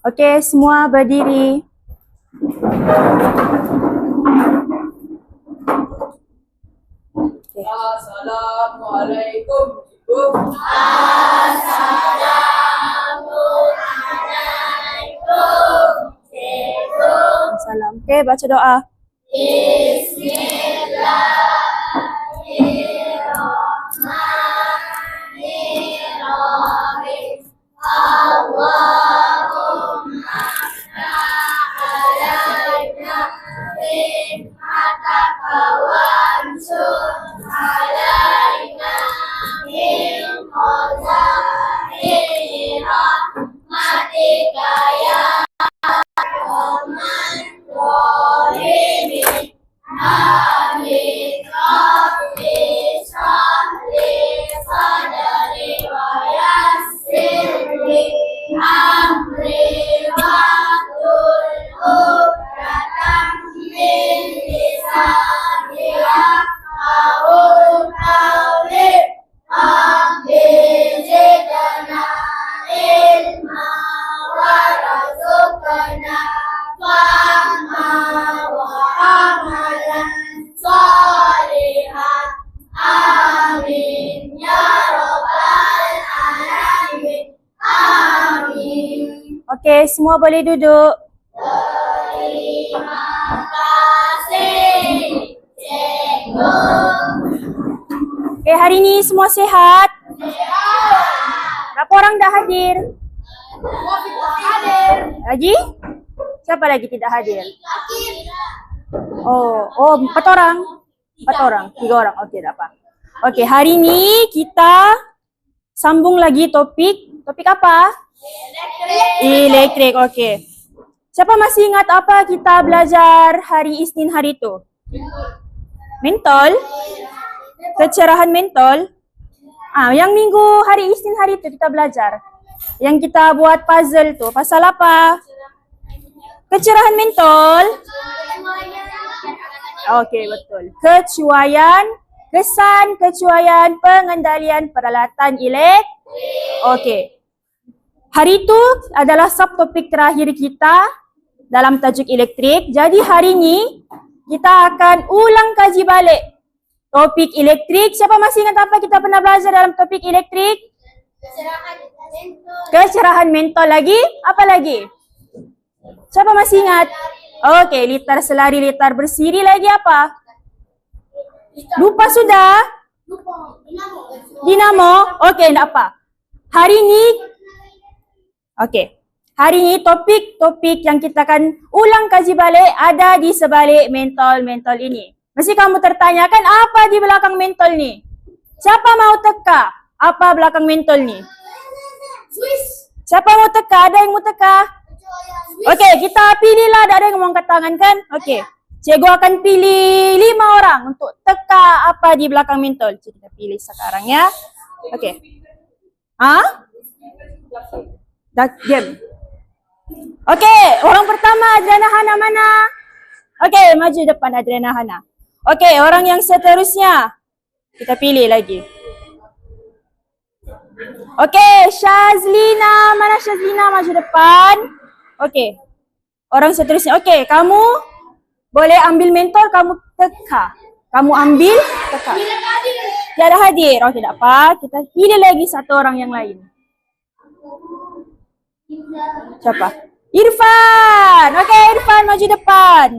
Okey, semua berdiri. Assalamualaikum. Salam. Okey, baca doa. Okey, semua boleh duduk. Okey, hari ni semua sihat? Berapa orang dah hadir? Lagi? Siapa lagi tidak hadir? Oh, 4 orang. 4 orang, 3 orang. Okey, tak apa. Okey, hari ni kita sambung lagi topik. Topik apa? Elektrik. Okey. Siapa masih ingat apa kita belajar hari Isnin hari tu? Mentol? Kecerahan mentol? Yang minggu hari Isnin hari tu kita belajar. Yang kita buat puzzle tu. Pasal apa? Kecerahan mentol? Okey, betul. Kecuaian, kesan kecuaian pengendalian peralatan elektrik. Okey. Hari itu adalah subtopik terakhir kita dalam tajuk elektrik. Jadi hari ini kita akan ulang kaji balik topik elektrik. Siapa masih ingat apa kita pernah belajar dalam topik elektrik? Kecerahan mentol lagi? Apa lagi? Siapa masih ingat? Okey, litar selari, litar bersiri, lagi apa? Lupa sudah? Dinamo? Okey, tak apa. Hari ini hari ni topik-topik yang kita akan ulang kaji balik ada di sebalik mentol-mentol ini. Mesti kamu tertanyakan apa di belakang mentol ni? Siapa mau teka apa belakang mentol ni? Siapa mau teka? Ada yang mau teka? Okey, kita pilihlah. Ada yang mau angkat tangan kan? Okey. Cikgu akan pilih 5 orang untuk teka apa di belakang mentol. Kita pilih sekarang ya. Okey. Dah diam. Okey, orang pertama Adriana Hana mana? Okey, maju depan Adriana Hana. Okey, orang yang seterusnya. Kita pilih lagi. Okey, Shazlina. Mana Shazlina? Maju depan. Okey. Orang seterusnya. Okey, kamu boleh ambil mentol, kamu teka. Kamu ambil, teka. Tiada hadir. Okey, tak apa. Kita pilih lagi satu orang yang lain. Siapa? Irfan. Okey, Irfan maju depan.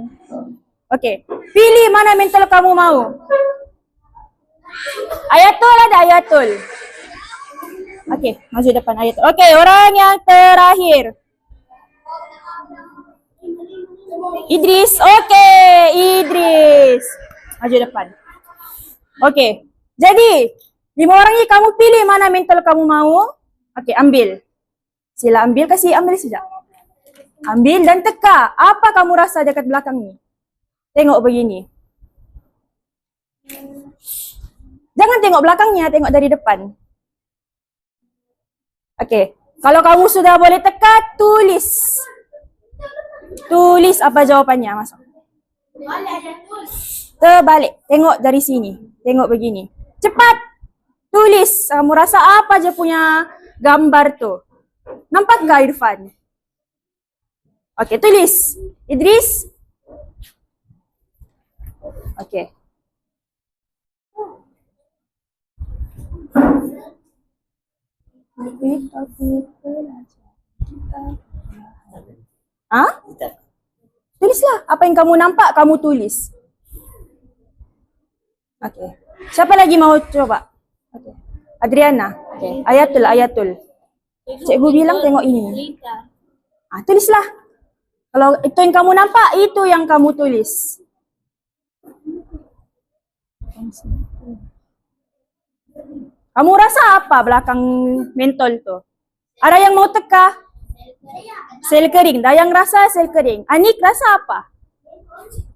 Okey. Pilih mana mentol kamu mau. Ayatul ada Ayatul. Okey, maju depan Ayatul. Okey, orang yang terakhir. Idris. Okey, Idris. Maju depan. Okey. Jadi, 5 orang ni kamu pilih mana mentol kamu mau. Okey, ambil. Sila ambil, ambil sekejap. Ambil dan teka. Apa kamu rasa dekat belakang ni? Tengok begini. Jangan tengok belakangnya, tengok dari depan. Okey. Kalau kamu sudah boleh teka, tulis. Tulis apa jawapannya, masuk. Terbalik. Tengok dari sini. Tengok begini. Cepat. Tulis. Kamu rasa apa je punya gambar tu? Nampak gak Irfan? Oke, tulis. Idris. Oke. Hah? Tulislah. Apa yang kamu nampak, kamu tulis. Oke. Siapa lagi mau coba? Oke. Adriana. Oke. Ayatul. Cikgu bilang tengok ini. Tulislah. Kalau itu yang kamu nampak, itu yang kamu tulis. Kamu rasa apa belakang mentol tuh? Ada yang mau teka? Sel kering. Dayang rasa sel kering. Anik rasa apa?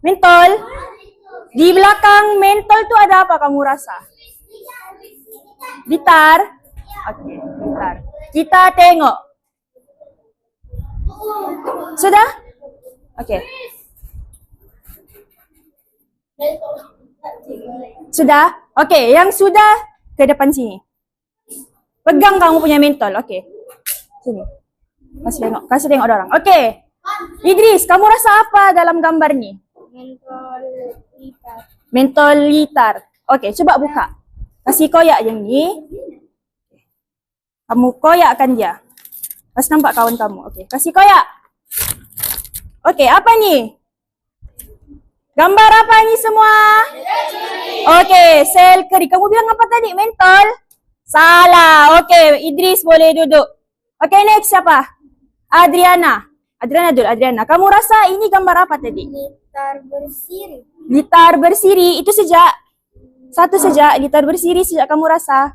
Mentol. Di belakang mentol tuh ada apa kamu rasa? Litar. Oke, litar. Kita tengok. Sudah? Oke. Sudah? Oke, yang sudah ke depan sini. Pegang kamu punya mentol. Oke. Sini. Kasih tengok orang. Oke. Idris, kamu rasa apa dalam gambar ini? Mentol litar. Oke, coba buka. Kasih koyak yang ini. Kamu koyakkan dia. Kasih nampak kawan kamu. Oke, kasih koyak. Oke, apa nih? Gambar apa ini semua? Oke, sel kering. Kamu bilang apa tadi? Mentol? Salah. Oke, Idris boleh duduk. Oke, next siapa? Adriana. Adriana. Kamu rasa ini gambar apa tadi? Litar bersiri. Litar bersiri. Itu sejak? Satu sejak. Litar bersiri sejak kamu rasa?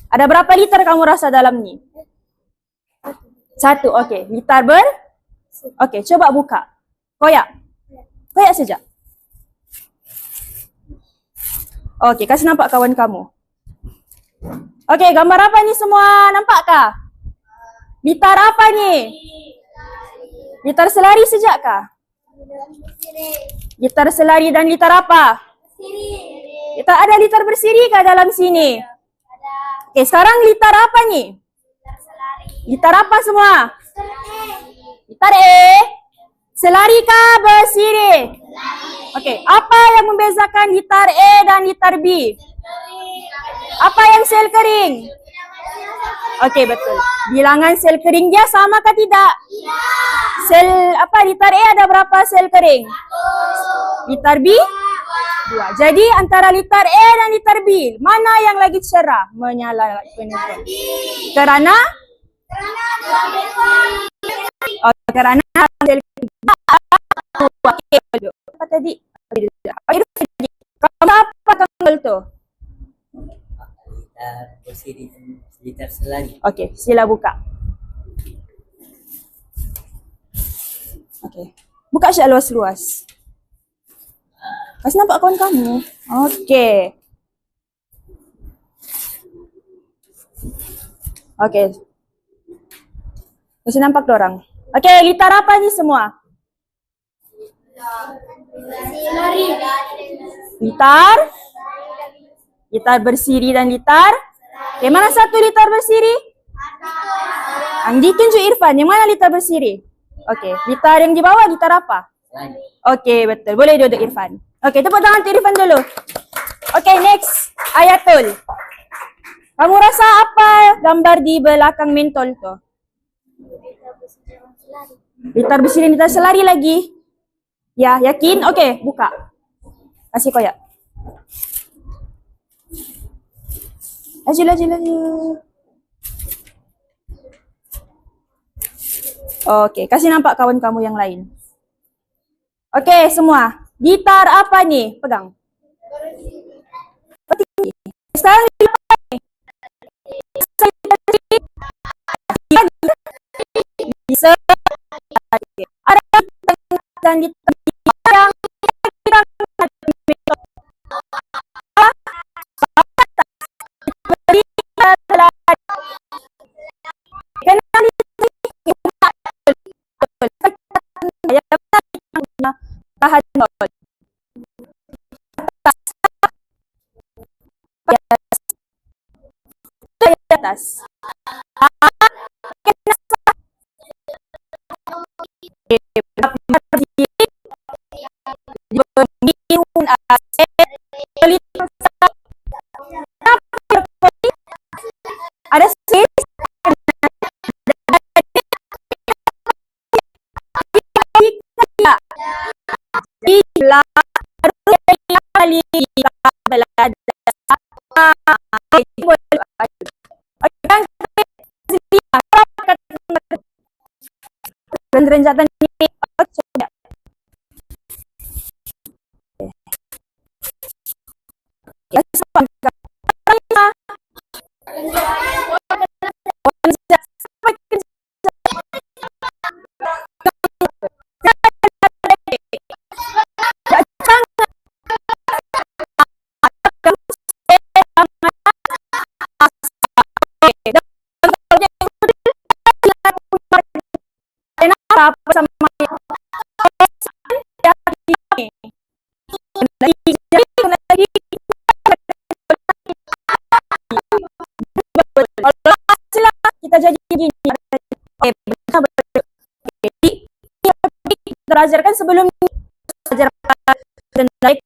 Ada berapa liter kamu rasa dalam ini? Satu. Oke, litar Oke, coba buka. Koyak saja. Oke, kasih nampak kawan kamu. Oke, gambar apa nih semua? Nampakkah? Litar apa nih? Litar selari sejak kah? Litar selari dan litar apa? Kita ada litar bersiri kah dalam sini? Oke, sekarang litar apa nih? Litar apa semua? Litar E. Selari kah bersiri? Oke, apa yang membezakan litar E dan litar B? Apa yang sel kering? Oke, betul. Bilangan sel kering dia sama kah tidak? Sel litar E ada berapa sel kering? Litar B? 2. Jadi antara litar E dan litar B, mana yang lagi cerah menyala penetrон? Karena karena sel apa tadi? Kamu apa tanggal tuh? Litar bersiri dan litar selari. Oke, sila buka. Oke, buka siya luas-luas. Kasih nampak kawan kamu. Oke. Oke. Kasih nampak dorang. Oke, litar apa nih semua? Litar bersiri dan litar. Oke, mana satu litar bersiri? Yang ditunjuk Irfan. Yang mana litar bersiri? Oke, litar yang di bawah litar apa? Oke, betul. Boleh duduk Irfan. Oke, tepuk tangan untuk Irfan dulu. Oke, next. Ayatul. Kamu rasa apa gambar di belakang mentol tuh? Litar bersiri dan litar selari lagi. Ya, yakin? Oke, buka. Kasih koyak. Laju. Oke, kasih nampak kawan kamu yang lain. Oke, semua. Litar apa nih? Pegang. Sekarang litar apa nih? Bisa. Ada dan litar yang tahan di atas. Beniun ada sih kali dan rencana ini apa sama kita jadi gini. Jadi kita ajarkan sebelum belajar dan lain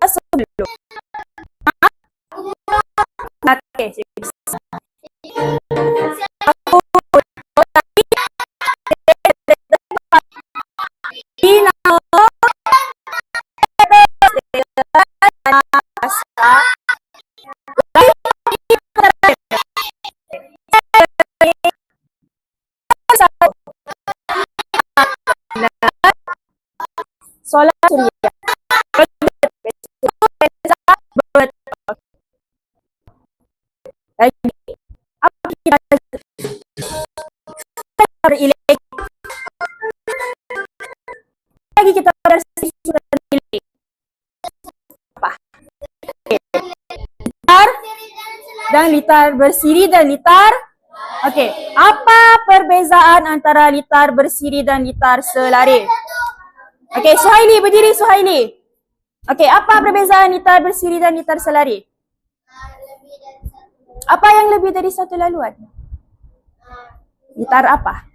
sebelum. Oke, Solat Surya. Apa kita lagi kita apa? Litar dan litar bersiri dan litar. Oke, apa perbezaan antara litar bersiri dan litar selari? Oke, Suhaili berdiri Suhaili. Oke, apa perbezaan litar bersiri dan litar selari? Apa yang lebih dari satu laluan? Litar apa?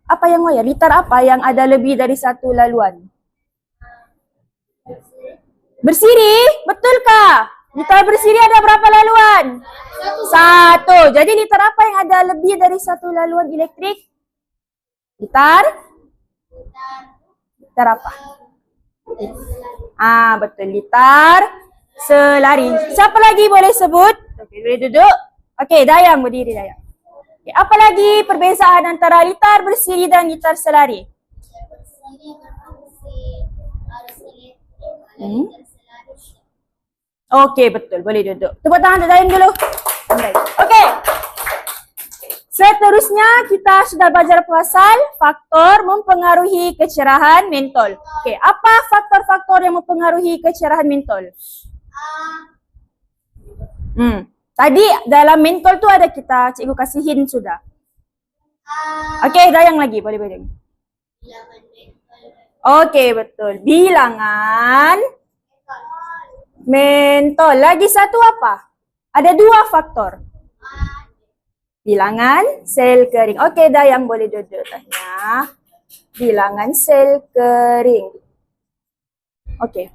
Apa yang wayar? Litar apa yang ada lebih dari satu laluan? Bersiri, betulkah? Litar bersiri ada berapa laluan? Satu. Jadi litar apa yang ada lebih dari satu laluan elektrik? Litar apa? Betul, litar selari. Siapa lagi boleh sebut? Boleh duduk. Okey, Dayang berdiri Dayang. Okay, apa lagi perbezaan antara litar bersiri dan litar selari? Okey, betul. Boleh duduk. Tepuk tangan untuk Dayang dulu. Okey. Seterusnya kita sudah belajar pasal faktor mempengaruhi kecerahan mentol. Okey, apa faktor-faktor yang mempengaruhi kecerahan mentol? Tadi dalam mentol tu ada kita cikgu kasih hint sudah. Okey, Dayang lagi. Boleh. Okey, betul. Bilangan mentol. Lagi satu apa? Ada dua faktor. Bilangan sel kering. Okey, Dayang boleh duduk tanya. Bilangan sel kering. Okey.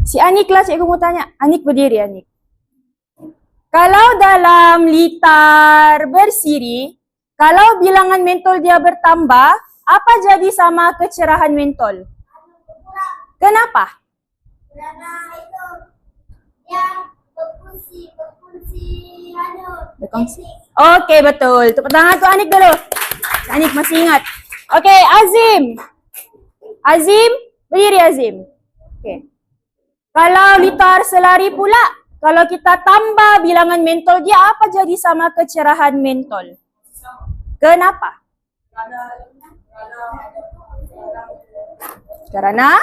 Si Anik lah cikgu mau tanya. Anik berdiri, Anik. Kalau dalam litar bersiri, kalau bilangan mentol dia bertambah, apa jadi sama kecerahan mentol? Kenapa? Karena itu yang berfungsi Okey, betul. Tepuk tangan tu Anik dulu. Anik masih ingat. Okey, Azim, berdiri Azim. Okey. Kalau litar selari pula, kalau kita tambah bilangan mentol dia, apa jadi sama kecerahan mentol? Kenapa? Karena?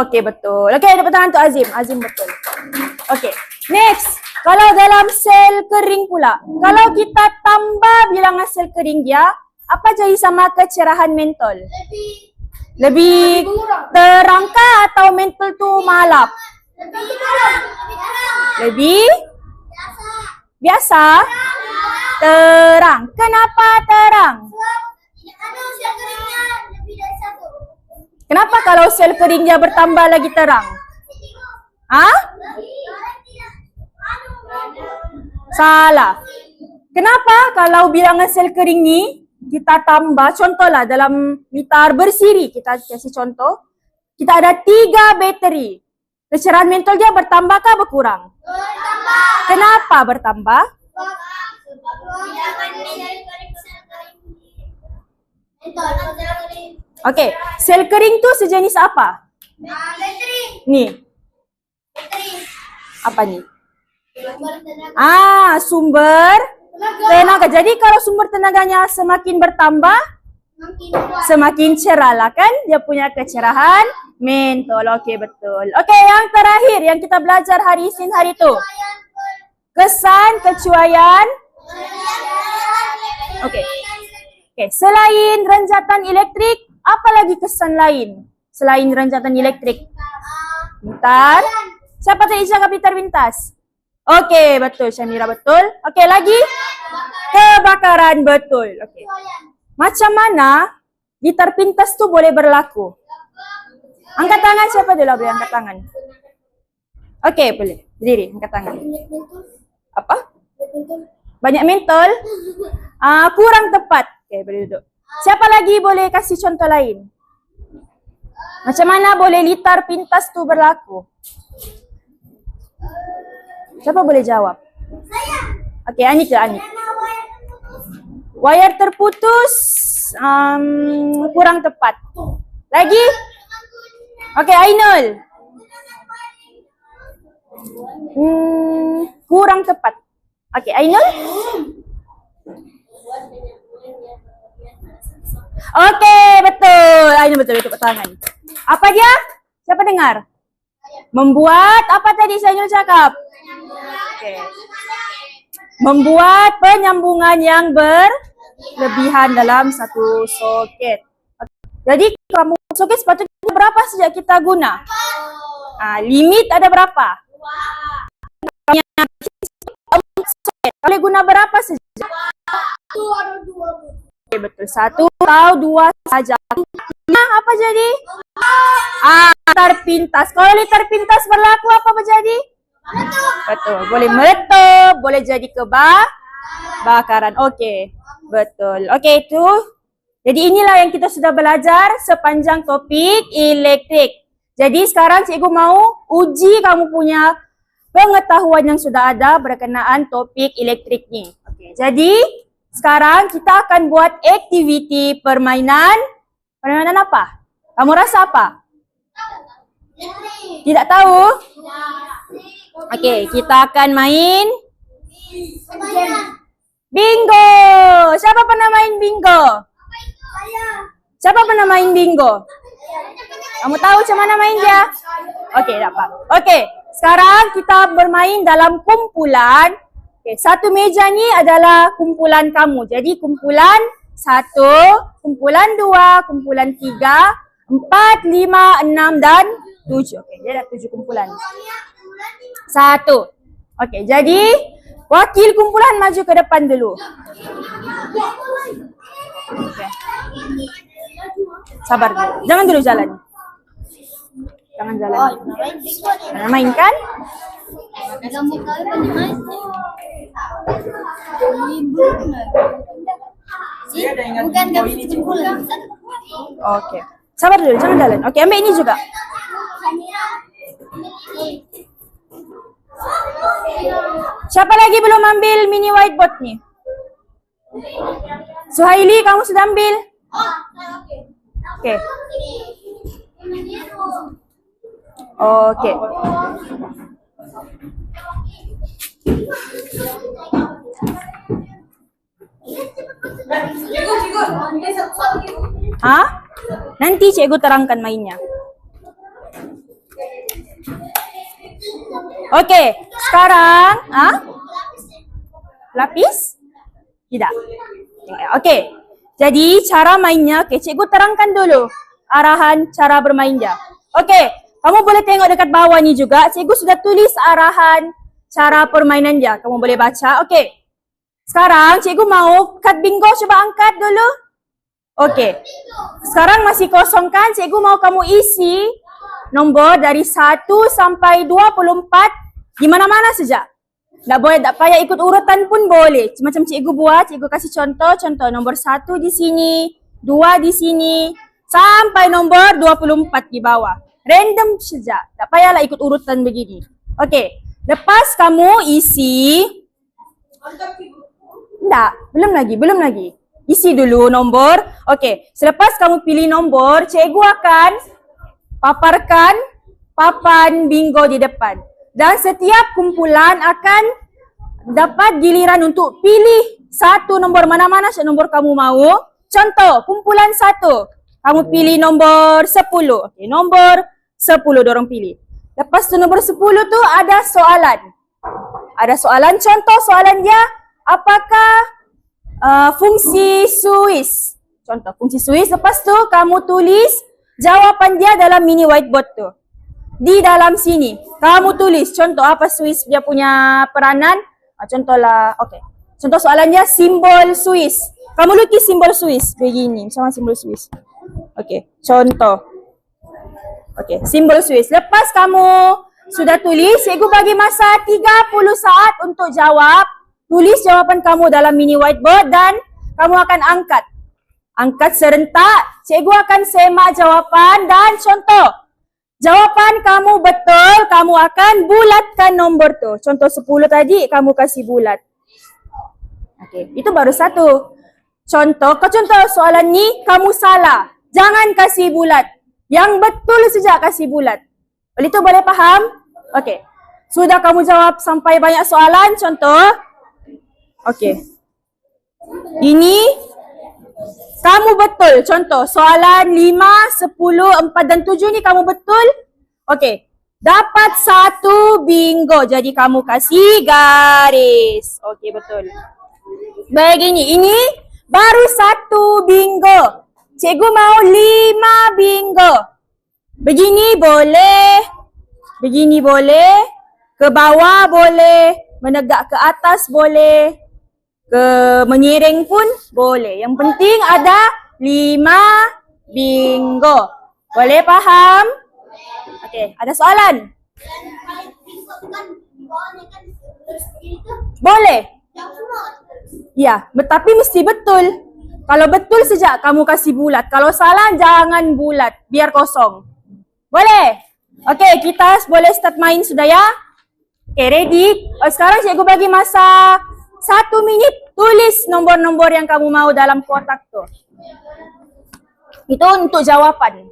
Okey, betul. Okey, tepuk tangan untuk Azim. Azim betul. Okey, next. Kalau dalam sel kering pula, kalau kita tambah bilangan sel kering dia, apa jadi sama kecerahan mentol? Lebih terangkah atau mentol? gelap? Lebih biasa? Terang. Kenapa terang? Kenapa kalau sel keringnya bertambah lagi terang? Ah? Salah. Kenapa kalau bilangan sel kering ni kita tambah, contohlah dalam gitar bersiri, kita kasih contoh, kita ada 3 bateri. Kecerahan mentol dia bertambahkah berkurang? Kenapa bertambah? Okey, sel kering tu sejenis apa? Ni. Apa ni? Sumber tenaga. Jadi kalau sumber tenaganya semakin bertambah, semakin cerah lah kan dia punya kecerahan mentol. Okey, betul. Okey, yang terakhir yang kita belajar hari Isnin hari itu. Kesan kecuaian. Okey. Okey, selain renjatan elektrik, apa lagi kesan lain selain renjatan elektrik? Bentar. Siapa tadi cakap gitar pintas? Okey, betul Syamira, betul. Okey, lagi? Kebakaran, betul. Okey. Macam mana gitar pintas tu boleh berlaku? Angkat tangan, siapa dulu boleh angkat tangan? Okey, boleh. Berdiri, angkat tangan. Apa? Banyak mentol? Kurang tepat. Okey, boleh duduk. Siapa lagi boleh kasih contoh lain? Macam mana boleh gitar pintas tu berlaku? Siapa boleh jawab? Okey, Anik ke Anik? Wayar terputus, kurang tepat. Lagi? Okey, Ainul. Kurang tepat. Okey, Ainul? Okey, betul. Ainul betul, tepuk tangan. Apa dia? Siapa dengar? Membuat apa tadi Ainul cakap? Okay. Membuat penyambungan yang berlebihan dalam satu soket. Jadi kalau soket sepatutnya berapa saja kita guna? Limit ada berapa? Boleh guna berapa saja? Okay, betul, 1 atau 2 saja. Apa jadi? Gitar pintas. Kalau gitar pintas berlaku apa terjadi? Betul. Boleh meletup, boleh jadi kebakaran. Okey. Betul. Okey, itu. Jadi inilah yang kita sudah belajar sepanjang topik elektrik. Jadi sekarang cikgu mau uji kamu punya pengetahuan yang sudah ada berkenaan topik elektrik ni. Okey. Jadi sekarang kita akan buat aktiviti permainan. Permainan apa? Kamu rasa apa? Tidak tahu? Okey, kita akan main bingo. Siapa pernah main bingo? Siapa pernah main bingo? Kamu tahu macam mana main dia? Okey, dapat. Okey, sekarang kita bermain dalam kumpulan. Okey, satu meja ni adalah kumpulan kamu. Jadi kumpulan 1, kumpulan 2, kumpulan 3, 4, 5, 6 dan 7. Okey, dia ada 7 kumpulan. 1. Okey, jadi wakil kumpulan maju ke depan dulu. Okay. Sabar dulu. Jangan dulu jalan. Jangan jalan. Jangan main kan? Okey. Sabar dulu, jangan jalan. Okey, ambil ini juga. Siapa lagi belum ambil mini whiteboard ni? Suhaili, kamu sudah ambil? Okey. Okey. Nanti cikgu terangkan mainnya. Okey, sekarang lapis? Tidak. Okey. Jadi cara mainnya, cikgu terangkan dulu arahan cara bermain dia. Okey, kamu boleh tengok dekat bawah ni juga, cikgu sudah tulis arahan cara permainan dia. Kamu boleh baca. Okey. Sekarang cikgu mau kad bingo, coba angkat dulu. Okey. Sekarang masih kosong kan? Cikgu mau kamu isi nombor dari 1 sampai 24 di mana-mana saja. Tak boleh, tak payah ikut urutan pun boleh. Macam cikgu buat, cikgu kasih contoh nombor 1 di sini, 2 di sini, sampai nombor 24 di bawah. Random saja. Tak payahlah ikut urutan begini. Okey. Lepas kamu isi. Tak, belum lagi. Isi dulu nombor. Okey. Selepas kamu pilih nombor, cikgu akan paparkan papan bingo di depan. Dan setiap kumpulan akan dapat giliran untuk pilih satu nombor, mana-mana nombor kamu mau. Contoh, kumpulan 1. Kamu pilih nombor 10. Okey, nombor 10 dorang pilih. Lepas tu nombor 10 tu ada soalan. Ada soalan, contoh soalan dia, apakah fungsi Suis? Contoh, fungsi Suis. Lepas tu kamu tulis jawapan dia dalam mini whiteboard tu. Di dalam sini, kamu tulis contoh apa Suis dia punya peranan. Contohlah, okey. Contoh soalan dia, simbol Suis. Kamu lukis simbol Suis begini, sama simbol Suis. Okey, contoh. Okey, simbol Suis. Lepas kamu sudah tulis, cikgu bagi masa 30 saat untuk jawab. Tulis jawapan kamu dalam mini whiteboard dan kamu akan angkat. Angkat serentak, cikgu akan semak jawapan dan contoh. Jawapan kamu betul, kamu akan bulatkan nombor tu. Contoh 10 tadi, kamu kasih bulat. Okey, itu baru satu. Contoh soalan ni, kamu salah. Jangan kasih bulat. Yang betul saja kasih bulat. Oleh itu boleh faham? Okey. Sudah kamu jawab sampai banyak soalan, contoh. Okey. Ini kamu betul. Contoh soalan 5, 10, 4 dan 7 ni kamu betul. Okey. Dapat 1 bingo. Jadi kamu kasih garis. Okey, betul. Begini, ini baru 1 bingo. Cikgu mau 5 bingo. Begini boleh. Begini boleh. Ke bawah boleh. Menegak ke atas boleh. Ke menyiring pun boleh. Yang penting ada 5 bingo. Boleh faham? Okey, ada soalan? Boleh. Ya, tapi mesti betul. Kalau betul saja kamu kasih bulat. Kalau salah jangan bulat. Biar kosong. Boleh? Okey, kita boleh start main sudah ya? Okey, ready? Sekarang cikgu bagi masa 1 minit. Tulis nombor-nombor yang kamu mau dalam kotak tu. Itu untuk jawapan.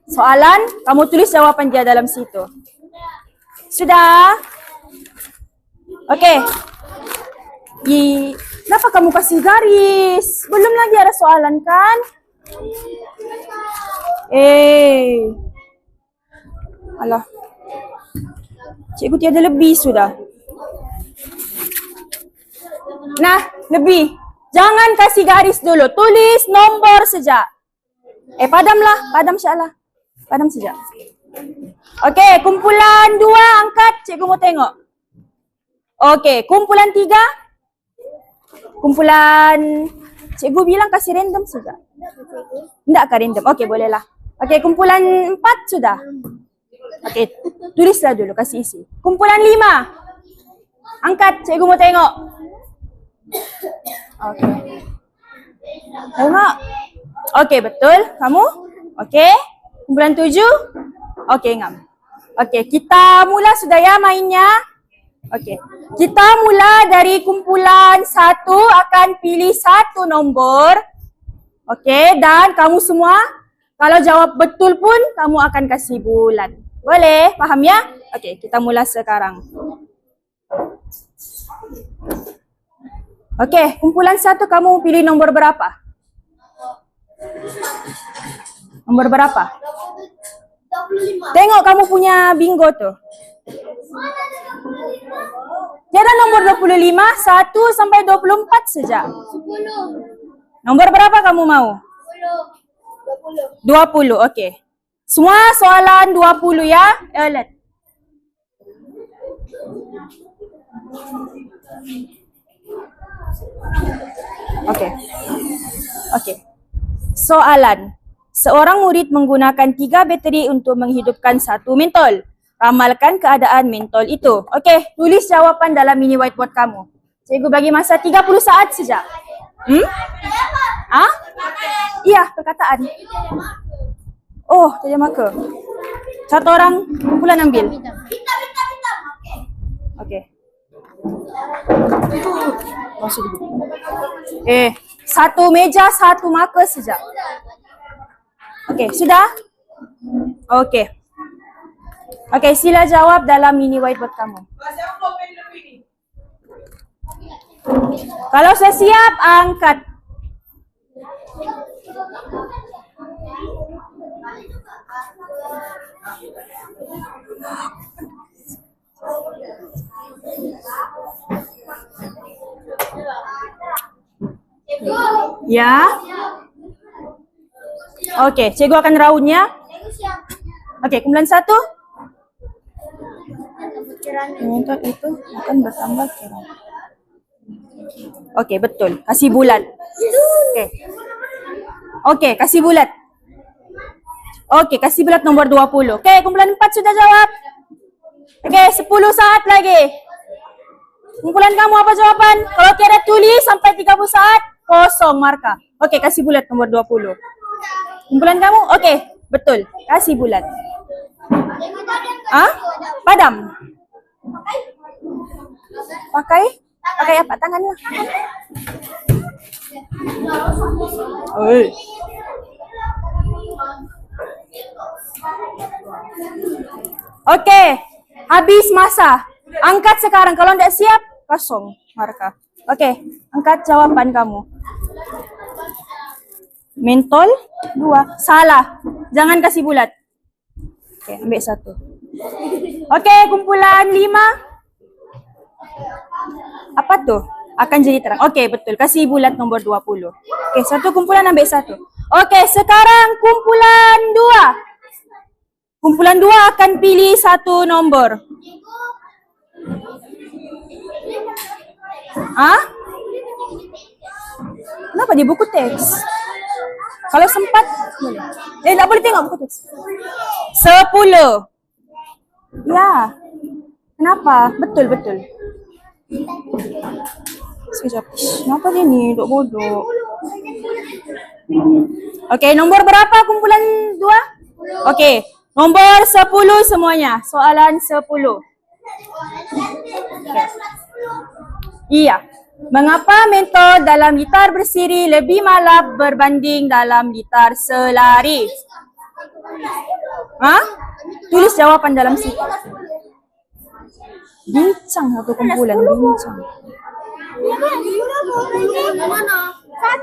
Soalan, kamu tulis jawapan dia dalam situ. Sudah? Okey. Kenapa kamu kasih garis? Belum lagi ada soalan kan? Alah. Cikgu tiada lebih sudah. Nah, lebih. Jangan kasih garis dulu. Tulis nombor saja. Padamlah. Padam insyaAllah. Padam saja. Okey, kumpulan 2 angkat. Cikgu mau tengok. Okey, kumpulan 3. Kumpulan, cikgu bilang kasih random saja. Tidak ke random? Okey, bolehlah. Okey, kumpulan 4 sudah. Okey, tulislah dulu, kasih isi. Kumpulan 5. Angkat, cikgu mau tengok. Okey. Tengok. Okey, betul. Kamu? Okey. Kumpulan 7. Okey, ngam. Okey, kita mula sudah ya mainnya. Okey. Kita mula dari kumpulan 1 akan pilih 1 nombor. Okey, dan kamu semua kalau jawab betul pun kamu akan kasih bulat. Boleh? Faham ya? Okey, kita mula sekarang. Okey, kumpulan 1 kamu pilih nombor berapa? Nombor berapa? 25. Tengok kamu punya bingo tu. Jadi nomor 25, 1 sampai 24 saja. 10. Nombor berapa kamu mau? 10. 20. 20, okey. Semua soalan 20 ya. Lihat. Okey. Okey. Soalan. Seorang murid menggunakan 3 bateri untuk menghidupkan 1 mentol. Ramalkan keadaan mentol itu. Okey, tulis jawapan dalam mini whiteboard kamu. Cikgu bagi masa 30 saat saja. Ah? Iya, perkataan. Oh, tak ada marker. Satu orang kumpulan ambil. Okey. Masuk dulu. Satu meja, satu marker saja. Okey, sudah? Okey. Okey, sila jawab dalam mini whiteboard kamu. Kalau sudah siap, angkat. Ya. Okey, cikgu akan raunnya. Okey, kumpulan 1. Untuk itu akan bertambah kira. Okey, betul. Kasih bulat. Okey. Okey, kasih bulat. Okey, kasih bulat nombor 20. Okey, kumpulan 4 sudah jawab. Okey, 10 saat lagi. Kumpulan kamu apa jawapan? Kalau tiada tulis sampai 30 saat, kosong markah. Okey, kasih bulat nombor 20. Kumpulan kamu? Okey, betul. Kasih bulat. Ah? Padam. Pakai? Pakai apa? Tangannya. Oi. Okey, habis masa. Angkat sekarang. Kalau tidak siap, kosong markah. Okey, angkat jawapan kamu. Mentol 2. Salah. Jangan kasih bulat. Okey, ambil 1. Okey, kumpulan 5. Apa tuh? Akan jadi terang. Okey, betul. Kasih bulat nombor 20. Okey, 1 kumpulan ambil 1. Okey, sekarang kumpulan 2. Kumpulan 2 akan pilih 1 nombor. Ah? Kenapa di buku teks? Kalau sempat boleh. Tak boleh tengok buku teks. 10. Ya. Kenapa? Betul. Sekejap. Kenapa dia ni? Duk bodoh. Okey, nombor berapa kumpulan 2? Okey, nombor 10 semuanya. Soalan 10. Okay. Iya. Mengapa mentol dalam litar bersiri lebih malap berbanding dalam litar selari? Ha? Tulis jawapan dalam situ. Bincang satu kumpulan, bincang.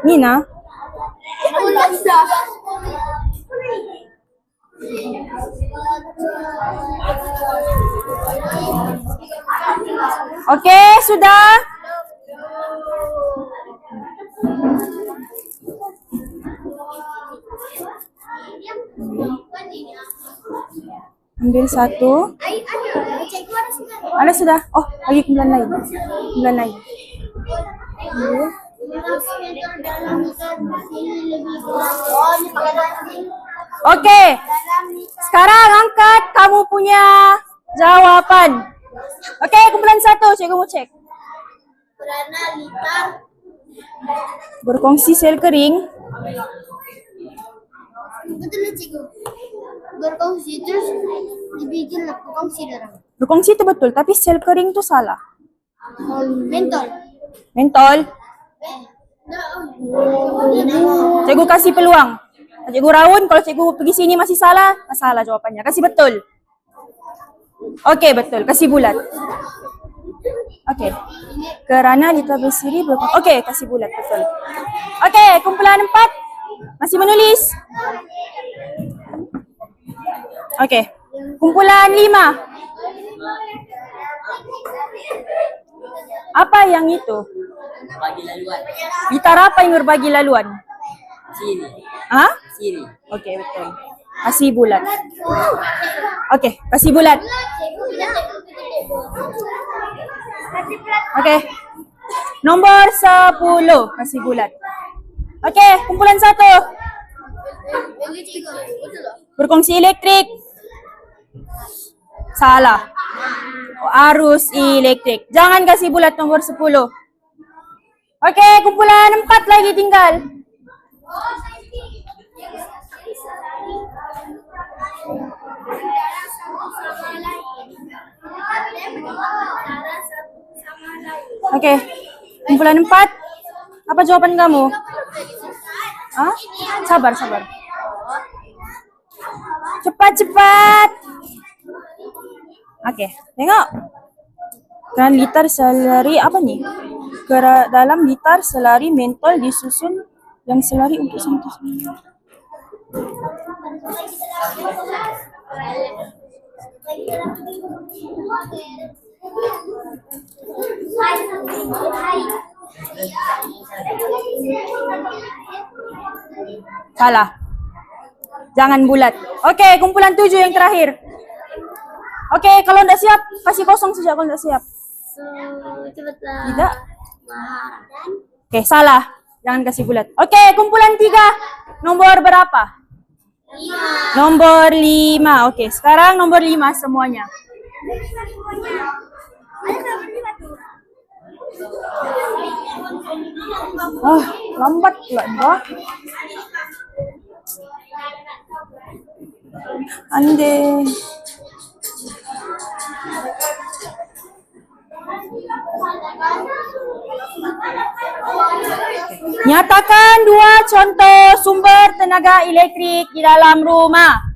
Nina? Okey, sudah? Ambil 1. Ada sudah? Oh, lagi kumpulan lain. Kumpulan lain. Okey. Sekarang angkat kamu punya jawapan. Okey, kumpulan 1. Cikgu mau cek. Kerana litar Berkongsi sel kering. betul lah cikgu. Berkongsi terus dibikin lah berkongsi darah. Berkongsi itu betul, tapi sel kering itu salah. Mentol. Mentol. Cikgu kasih peluang. Cikgu raun, kalau cikgu pergi sini masih salah, salah jawapannya. Kasih betul. Okey, betul. Kasih bulat. Okey. Kerana litar bersiri berkongsi. Okey, kasih bulat. Betul. Okey, kumpulan 4. Masih menulis? Okey. Kumpulan 5. Apa yang itu? Bagi laluan. Litar apa yang berbagi laluan? Siri. Ha? Siri. Okey, betul. Kasih bulat. Oke, kasih bulat. Oke. Nomor 10 kasih bulat. Oke, kumpulan 1. Berfungsi elektrik. Salah. Arus elektrik. Jangan kasih bulat nomor 10. Oke, kumpulan 4 lagi tinggal. Oke, kumpulan 4. Apa jawaban kamu? Hah? Sabar, sabar. Cepat, cepat. Oke, tengok. Dalam liter selari apa nih? Dalam liter selari mentol disusun yang selari untuk satu. Salah. Jangan bulat. Oke, kumpulan 7 yang terakhir. Oke, kalau tidak siap, kasih kosong saja kalau tidak siap. Tidak. Oke, salah. Jangan kasih bulat. Oke, kumpulan 3. Nomor berapa? 5. Nomor 5. Oke, sekarang nomor 5 semuanya. Oh, lambat pula, Mbak. Ande. Nyatakan 2 contoh sumber tenaga elektrik di dalam rumah.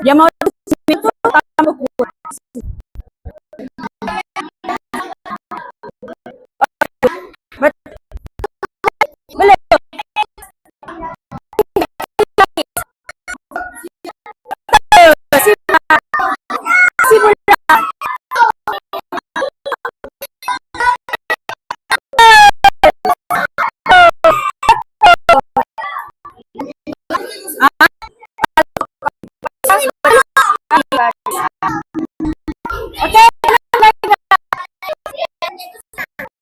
Dia mau itu tambah kurang. Boleh. Si Bunda. Oke,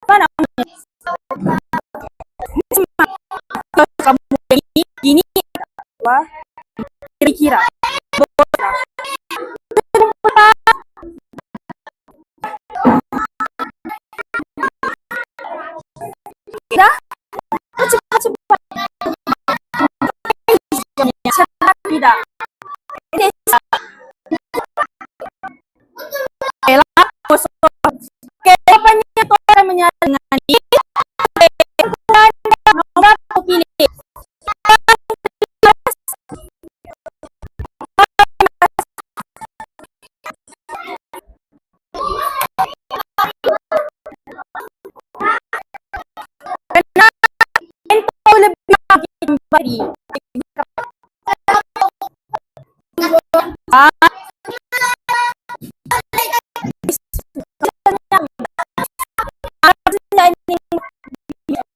mana kamu ini wah kira-kira tidak cepat cepat cepat tidak ini oke apanya orang menyalahkan nomor aku pilih karena itu lebih kembali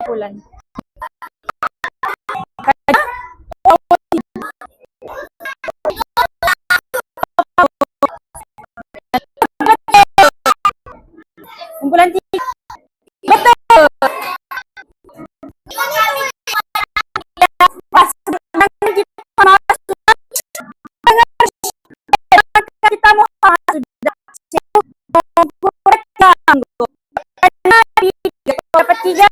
bulan kumpulan tiga betul pas kita mau sudah karena dapat tiga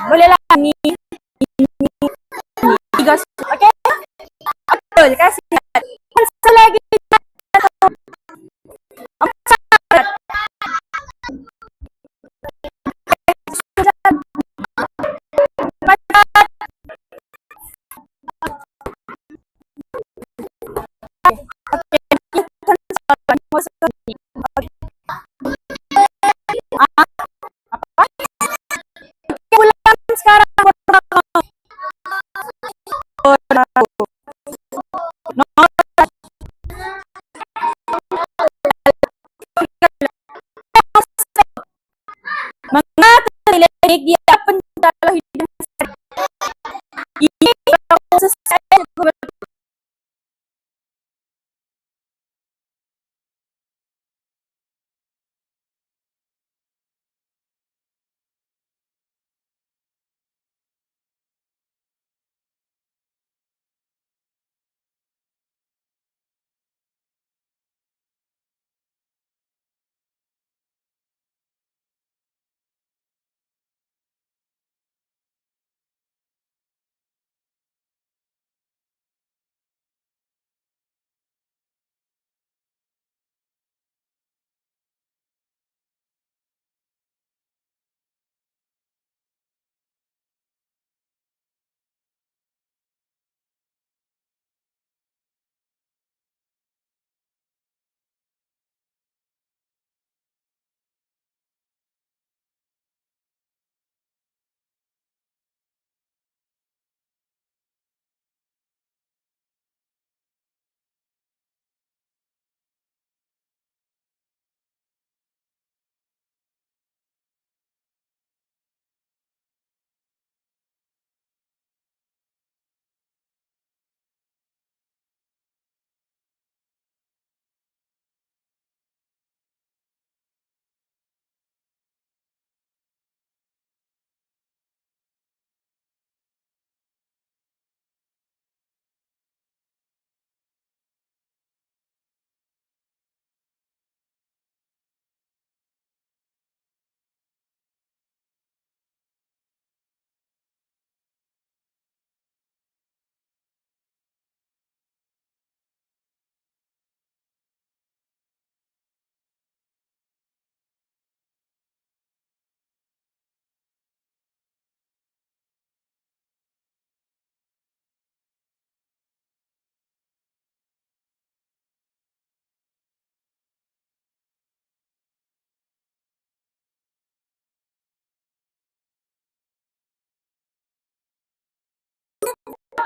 boleh lah ini tiga oke betul kasih lagi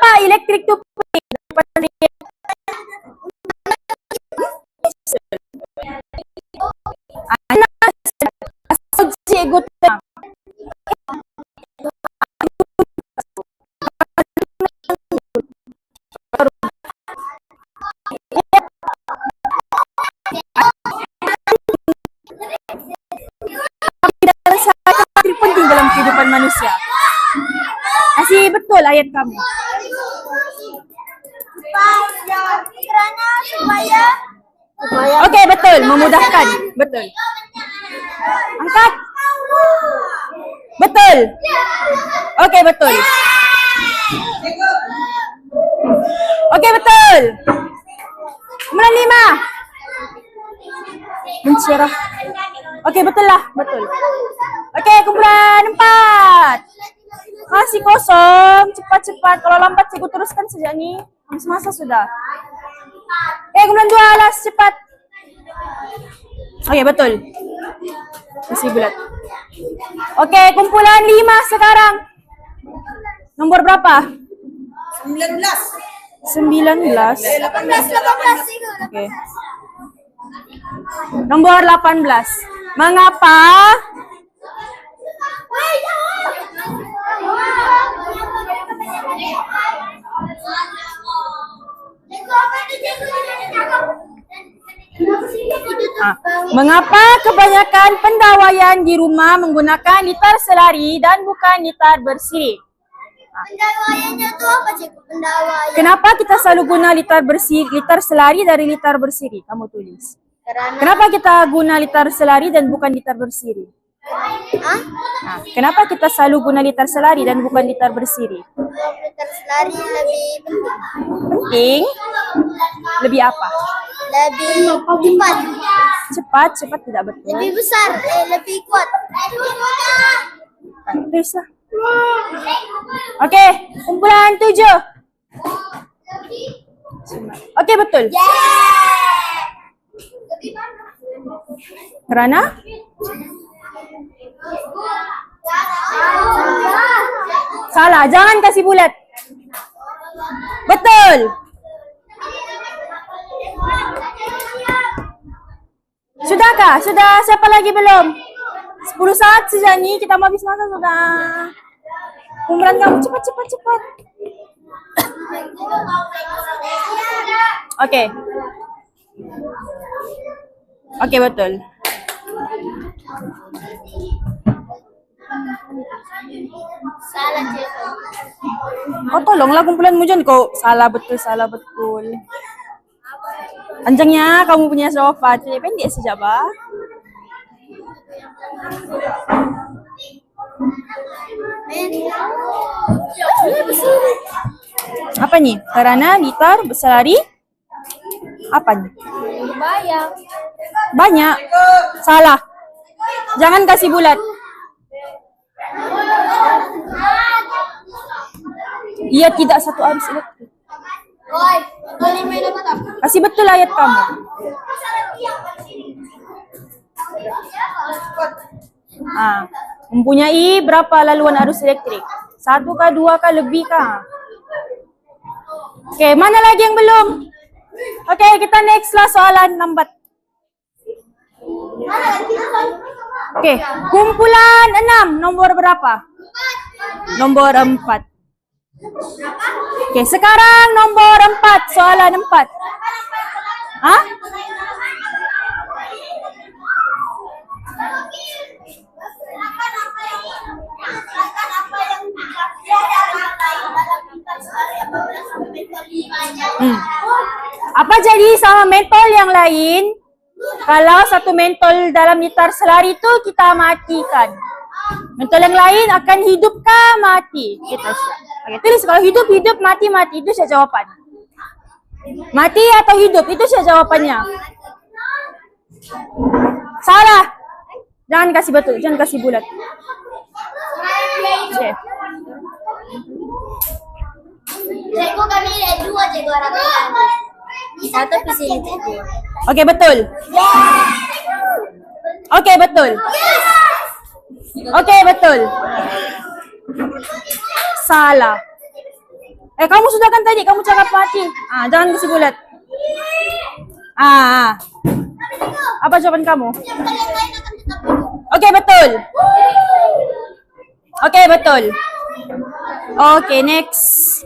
Kenapa elektrik toothpick? Anak cikgu tenang. Penting dalam kehidupan manusia. Masih betul ayat kamu. Okey, betul, memudahkan. Betul. Angkat. Betul. Okey, betul. Okey, betul. Kumpulan 5. Mencerah. Okey, betul lah, betul. Okey, kumpulan 4. Masih kosong, cepat-cepat. Kalau lambat cikgu teruskan sejak ni. Habis masa sudah. Okey, kumpulan 2 last, cepat. Okey, betul. Masih bulat. Okey, kumpulan 5 sekarang. Nombor berapa? 19. 19. 18 cikgu. Okey. Nombor 18. Mengapa mengapa kebanyakan pendawaian di rumah menggunakan litar selari dan bukan litar bersirip? Pendawaiannya tu apa cikgu? Pendawaian. Kenapa kita selalu guna litar selari dari litar bersirip? Kamu tulis. Kenapa kita guna litar selari dan bukan litar bersirip? Kenapa kita selalu guna litar selari dan bukan litar bersirip? Litar selari lebih Penting. Lebih apa? lebih cepat, Cepat tidak betul. lebih besar, lebih kuat. Tulis lah. Okey, kumpulan 7. Okey, betul. Kerana? Salah, jangan kasih bulat. Betul. Sudahkah? Sudah. Siapa lagi belum? 10 saat sejak ni, kita mau habis masa sudah. Kumpulan kamu cepat. Okey. Okey, betul. Salah cikgu. Oh, tolonglah kumpulan Mujan kau salah betul. Panjangnya kamu punya jawapan. Jadi pendek saja, bah. Apa ni? Karena litar berselari. Apa ni? Banyak. Salah. Jangan kasih bulat. Ia tidak satu arus elektrik. Kasih betul ayat kamu. Mempunyai berapa laluan arus elektrik? 1 kah, 2 kah, lebih kah? Okey, mana lagi yang belum? Okey, kita next lah soalan lambat. Okey, kumpulan 6, nombor berapa? Nombor 4. Okey, sekarang nombor 4, soalan 4. Apa jadi sama mentol yang lain kalau satu mentol dalam litar selari itu kita matikan? Mentol yang lain akan hidup kah mati? Kita okay, tulis kalau hidup, mati, itu saya jawapan. Mati atau hidup, itu saya jawapannya. Salah. Jangan kasih betul, jangan kasih bulat. Okay. Cikgu kami ada 2 cikgu orang. Satu pusing cikgu. Okey, betul. Okey, betul. Okey, betul. Salah. Kamu sudah kan tadi, kamu cakap mati. Jangan kasih bulat. Apa jawaban kamu? Yang kalian lain akan tetap hidup. Oke, betul. Oke, betul. Oke, next.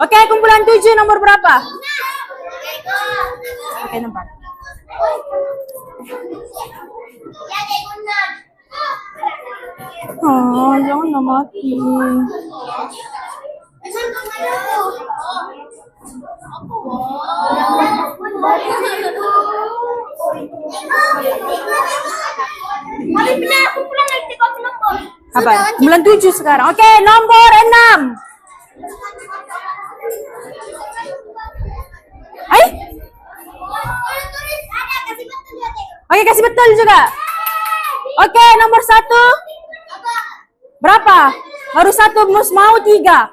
Oke, kumpulan 7 nomor berapa? Oke, nomor. Jangan mati. Apa? Kumpulan 7 sekarang. Oke, nomor 6. Oke, kasih betul juga. Oke, nomor 1. Berapa? Baru 1, mau 3.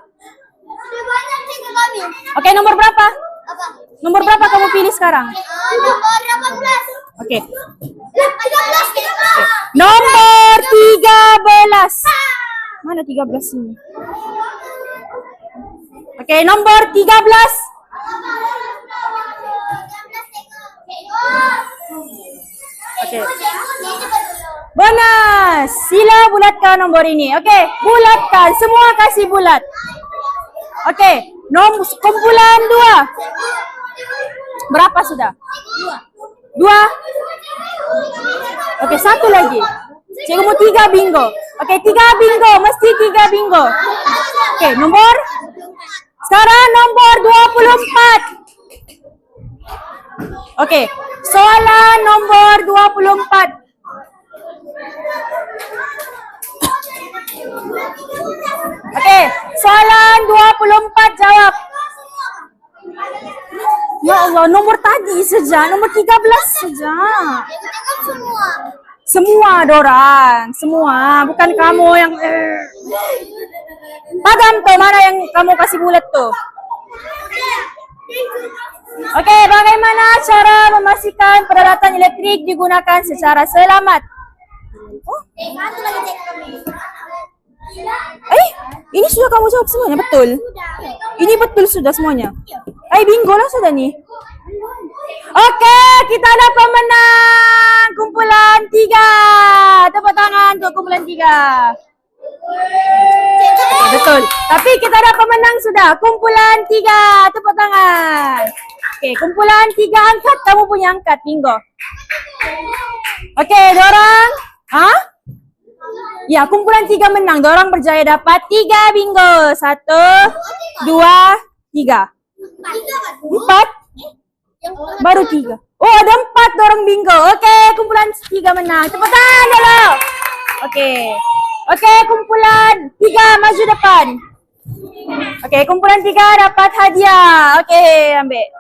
Sudah banyak tiga kami. Oke, nomor berapa? Apa? Nomor berapa kamu pilih sekarang? Nomor 18. Oke. 13. Nomor 13. Mana 13 ini? Oke, nomor 13. Oke. Bonus. Sila bulatkan nomor ini. Oke, bulatkan. Semua kasih bulat. Oke, kumpulan 2. Berapa sudah? 2. Oke, 1 lagi. Cikgu mau 3 bingo. Oke, 3 bingo. Mesti 3 bingo. Oke, nomor. Sekarang nomor 24. Oke, soalan nomor 24. Oke, soalan 24 jawab. Ya Allah, nomor tadi saja, nomor 13 saja. Semua dorang, semua, bukan kamu yang pagam tuh, mana yang kamu kasih bulat tuh. Oke, bagaimana cara memastikan peralatan elektrik digunakan secara selamat? Ini sudah kamu jawab semuanya, betul? Ini betul sudah semuanya. Bingo lah sudah nih. Oke, kita ada pemenang kumpulan 3. Tepuk tangan untuk kumpulan 3. Betul. Tapi kita ada pemenang sudah. Kumpulan 3. Tepuk tangan. Oke, kumpulan 3 angkat. Kamu punya angkat. Bingo. Oke, dorang. Ya, kumpulan 3 menang. Dorang berjaya dapat 3 bingo. 1, 2, 3. 4. Baru 3. Oh, ada 4 dorang bingo. Oke, kumpulan 3 menang. Tepuk tangan dulu. Oke, kumpulan 3 maju depan. Oke, kumpulan 3 dapat hadiah. Oke, ambil.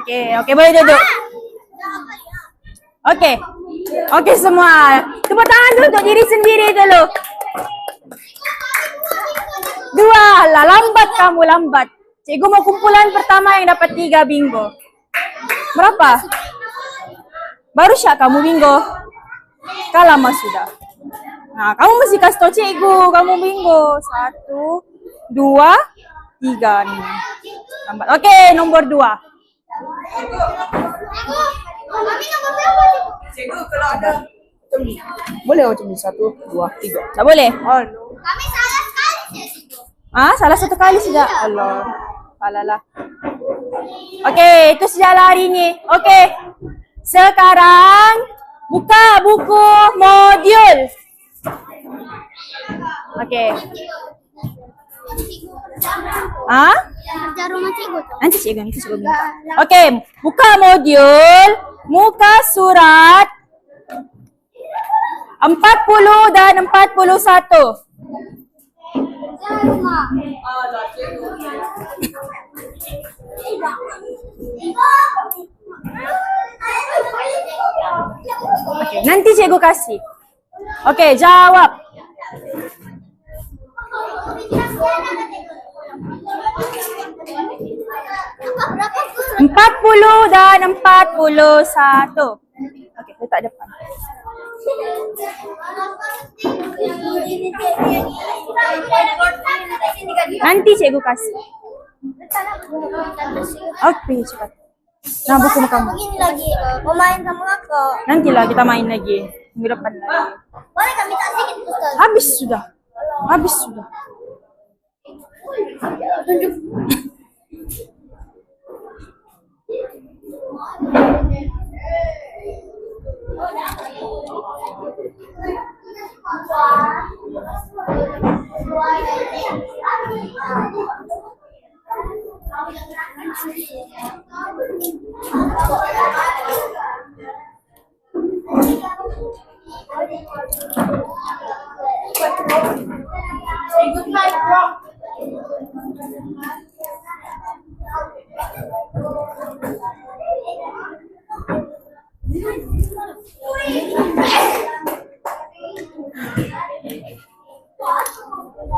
Oke, boleh duduk. Oke semua. Tepuk tangan dulu untuk diri sendiri dulu. 2 lah, lambat kamu, lambat. Cikgu mau kumpulan pertama yang dapat 3 bingo. Berapa? Baru syak kamu bingo. Kalah mas sudah. Nah, kamu mesti kasih tau cikgu, kamu bingo. 1, 2, 3 nih. Lambat. Oke, nomor 2. Cikgu kalau ada Boleh macam ni 1, 2, 3. Tak boleh? Oh, no. Kami salah sekali sih. Salah 1 kali saja. Allah. Salah lah. Okey, itu sajalah hari ini. Okey. Sekarang buka buku modul. Okey. Kerja rumah cikgu tu. Nanti cikgu minta. Okey, buka modul, muka surat 40 dan 41. Okay, nanti cikgu kasih. Okey, jawab. Berapa 40 dan 41. Okey, letak depan. Nanti cikgu kasih. Oke, cepat. Nah, buku kamu. Begini lagi, mau main sama aku. Nantilah kita main lagi. Minggu depan lagi. Boleh kami tak sedikit, Ustaz? Habis sudah. Habis sudah.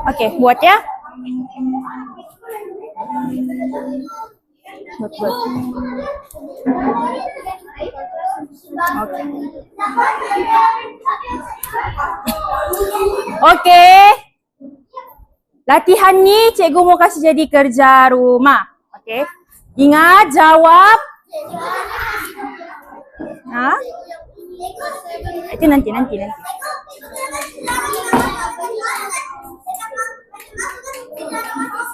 Oke, buat ya. Buat. Oke. Latihan ni cikgu mau kasih jadi kerja rumah. Oke. Ingat jawab. Hah? Itu nanti.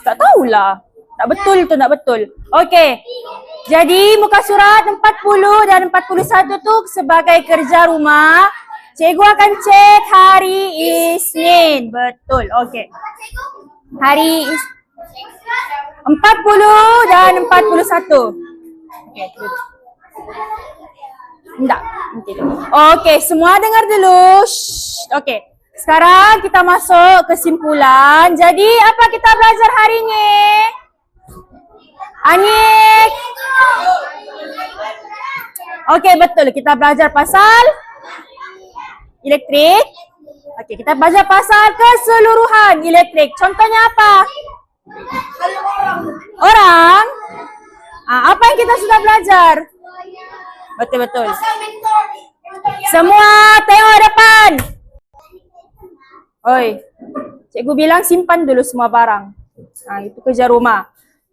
Tak tahulah. Tak betul tu, tak betul. Okey. Jadi muka surat 40 dan 41 tu sebagai kerja rumah. Cikgu akan cek hari Isnin. Betul. Okey. Hari 40 dan 41. Okey. Enggak. Okey, semua dengar dulu. Okey. Sekarang kita masuk kesimpulan. Jadi apa kita belajar hari ini? Anik. Okey, betul. Kita belajar pasal elektrik. Okey, kita belajar pasal keseluruhan elektrik. Contohnya apa? Orang. Apa yang kita sudah belajar? Betul. Semua tengok depan. Oi. Cikgu bilang simpan dulu semua barang. Itu kerja rumah.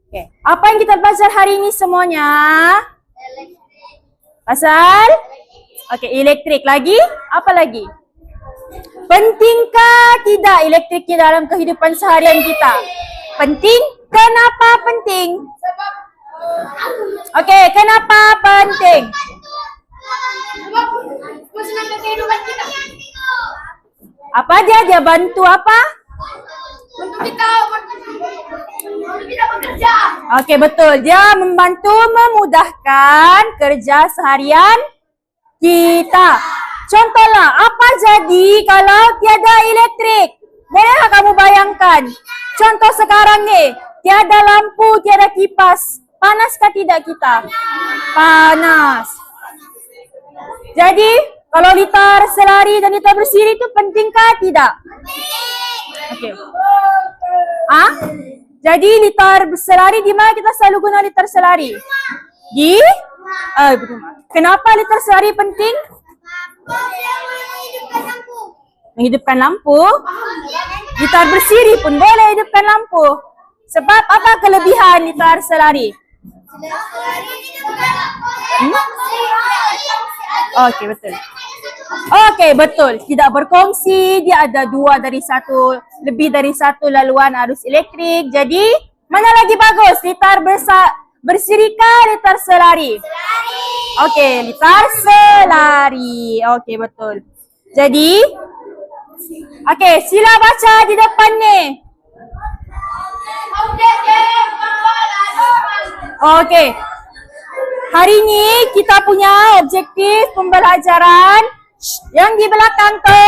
Okey. Apa yang kita belajar hari ini semuanya? Pasal? Okey, elektrik. Lagi? Apa lagi? Pentingkah tidak elektrik dalam kehidupan seharian kita? Penting? Kenapa penting? Okey, kenapa penting? Apa dia bantu apa? Untuk kita bekerja. Okey, betul. Dia membantu memudahkan kerja seharian kita. Contohlah, apa jadi kalau tiada elektrik? Bolehkah kamu bayangkan? Contoh sekarang ni, tiada lampu, tiada kipas. Panaskah tidak kita? Panas. Jadi, kalau litar selari dan litar bersiri itu pentingkah tidak? Okey. Jadi litar selari di mana kita selalu guna litar selari? Di kenapa litar selari penting? Menghidupkan lampu. Litar bersiri pun boleh hidupkan lampu. Sebab apa kelebihan litar selari? Okey, betul. Okey, betul. Tidak berkongsi, dia ada lebih dari satu laluan arus elektrik. Jadi, mana lagi bagus? Litar bersiri kah litar selari? Okey, litar selari. Okey, betul. Jadi, okey, sila baca di depan ni. Okey. Hari ni kita punya objektif pembelajaran yang di belakang tu.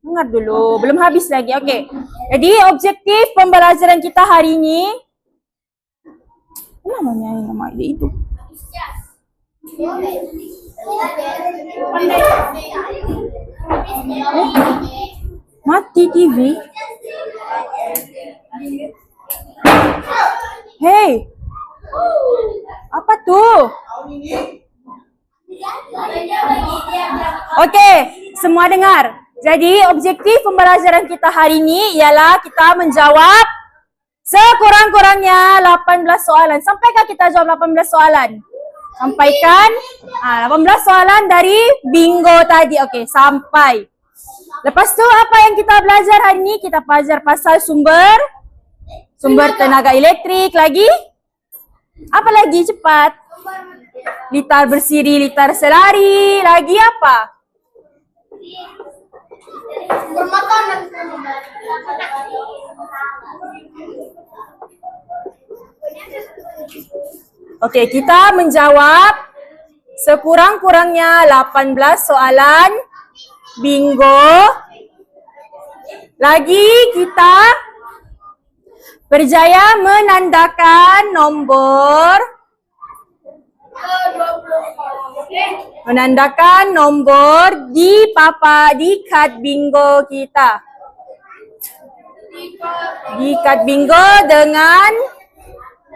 Dengar dulu, belum habis lagi. Okey. Jadi objektif pembelajaran kita hari ni. Apa namanya nama dia itu? Mati TV. Hey. Apa tu? Okey, semua dengar. Jadi objektif pembelajaran kita hari ini ialah kita menjawab Sekurang-kurangnya 18 soalan. Sampaikah kita jawab 18 soalan? Sampaikan. 18 soalan dari bingo tadi. Okey, sampai. Lepas tu apa yang kita belajar hari ni? Kita belajar pasal sumber tenaga elektrik lagi. Apa lagi cepat? Litar bersiri, litar selari. Lagi apa? Bermakanan. Okey, kita menjawab sekurang-kurangnya 18 soalan bingo. Lagi kita berjaya menandakan nombor di kad bingo kita. Di kad bingo dengan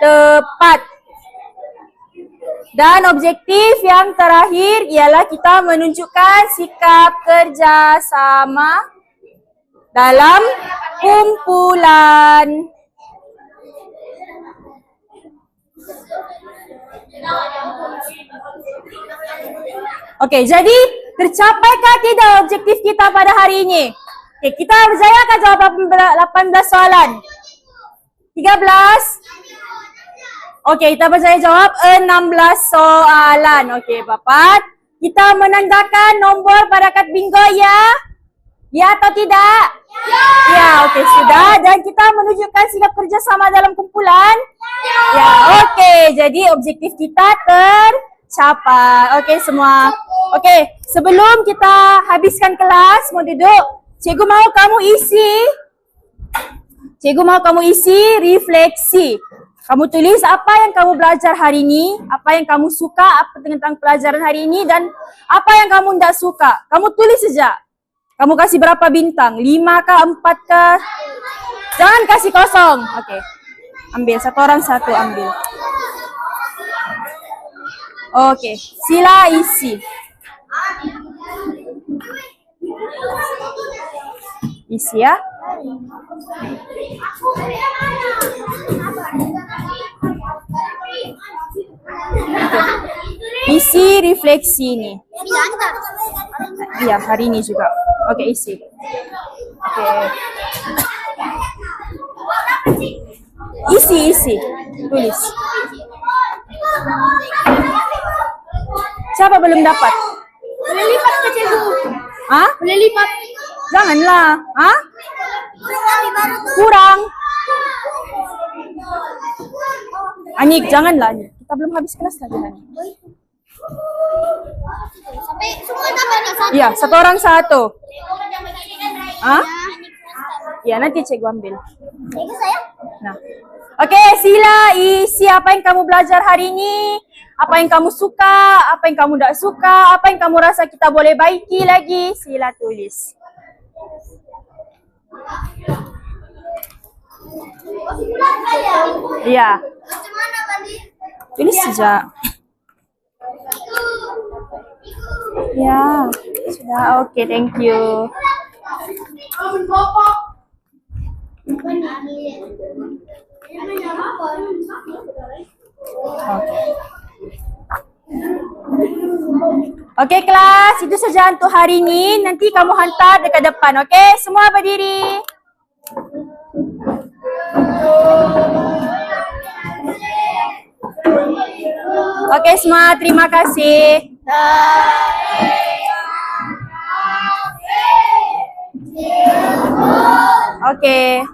tepat. Dan objektif yang terakhir ialah kita menunjukkan sikap kerjasama dalam kumpulan. Okey, jadi tercapaikah tidak objektif kita pada hari ini? Okey, kita berjayakah jawab 18 soalan? 13? Okey, kita berjaya jawab 16 soalan. Okey, Bapak. Kita menandakan nombor pada kad bingo ya? Ya atau tidak? Ya, okey sudah. Dan kita menunjukkan sikap kerjasama dalam kumpulan? Ya, okey. Jadi objektif kita tercapai. Okey semua. Okey, sebelum kita habiskan kelas, mau duduk. Cikgu mahu kamu isi refleksi. Kamu tulis apa yang kamu belajar hari ini, apa yang kamu suka apa tentang pelajaran hari ini dan apa yang kamu tidak suka. Kamu tulis saja. Kamu kasih berapa bintang? 5 kah, 4 kah? Jangan kasih kosong. Okey. Ambil, satu orang satu ambil. Okey, sila isi. Isi ya. Isi refleksi ini. Iya, hari ini juga. Okey, isi. Okey. Isi. Tulis. Siapa belum dapat? Boleh lipat ke cikgu? Hah? Boleh lipat. Janganlah. Hah? Kurang. Anik, janganlah. Kita belum habis kelas lagi, Anik. Sampai semua dapat nih satu. Iya, satu orang satu. Hah? Ya, nanti cikgu ambil. Cikgu saya. Nah. Okey, sila isi apa yang kamu belajar hari ini. Apa yang kamu suka, apa yang kamu tidak suka, apa yang kamu rasa kita boleh baiki lagi. Sila tulis. Iya. Macam mana tadi? Tulis saja. Ya, sudah. Okey, thank you. Okey kelas, itu saja untuk hari ini. Nanti kamu hantar dekat depan. Okey, semua berdiri. Okey semua, terima kasih. Okey.